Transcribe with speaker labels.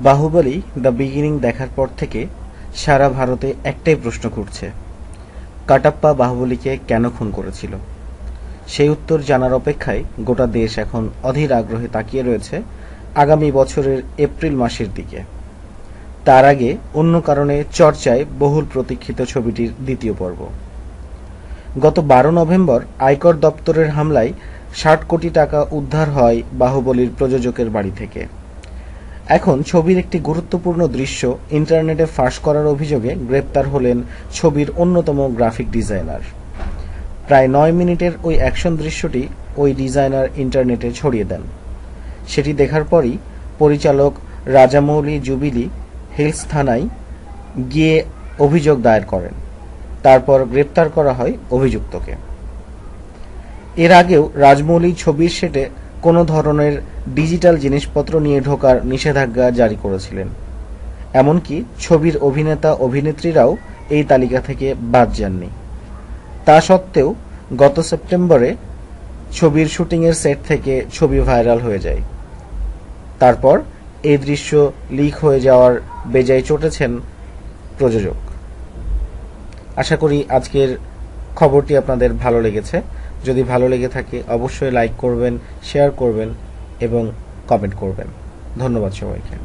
Speaker 1: Baahubali the beginning দেখার পর থেকে সারা ভারতে একটাই প্রশ্ন ঘুরছে, কাটাপ্পা বাহুবলীকে কেন খুন করেছিল? সেই উত্তর জানার অপেক্ষায় গোটা দেশ এখন অধীর আগ্রহে তাকিয়ে রয়েছে আগামী বছরের এপ্রিল মাসের দিকে। তার আগে অন্য কারণে চর্চায় বহুল প্রতীক্ষিত ছবিটির দ্বিতীয় পর্ব। গত 12 নভেম্বর আয়কর দপ্তরের হামলায় 60 কোটি টাকা উদ্ধার হয় বাহুবলীর প্রযোজকের বাড়ি থেকে। এখন ছবির একটি গুরুত্বপূর্ণ দৃশ্য ইন্টারনেটে ফাঁস করার অভিযোগে গ্রেপ্তার হলেন ছবির অন্যতম গ্রাফিক ডিজাইনার। প্রায় 9 মিনিটের ওই অ্যাকশন দৃশ্যটি ওই ডিজাইনার ইন্টারনেটে ছড়িয়ে দেন। সেটি দেখার পরই পরিচালক রাজামৌলি জুবিলি হিলস থানায় গিয়ে অভিযোগ দায়ের করেন। তারপর গ্রেপ্তার করা হয় অভিযুক্তকে। এর আগেও রাজমৌলি ছবির সেটে কোনো ধরনের ডিজিটাল জিনিসপত্র নিয়ে ঢোকার নিষেধাজ্ঞা জারি করেছিলেন। এমনকি ছবির অভিনেতা অভিনেত্রীরাও এই তালিকা থেকে বাদ যাননি। তা সত্ত্বেও গত সেপ্টেম্বরে ছবির শুটিংয়ের সেট থেকে ছবি ভাইরাল হয়ে যায়। তারপর এই দৃশ্য লিক হয়ে যাওয়ার বেজায় চটেছেন প্রযোজক। আশা করি আজকের খবরটি আপনাদের ভালো লেগেছে। যদি ভালো লেগে থাকে অবশ্যই লাইক করবেন, শেয়ার করবেন এবং কমেন্ট করবেন। ধন্যবাদ সবাইকে।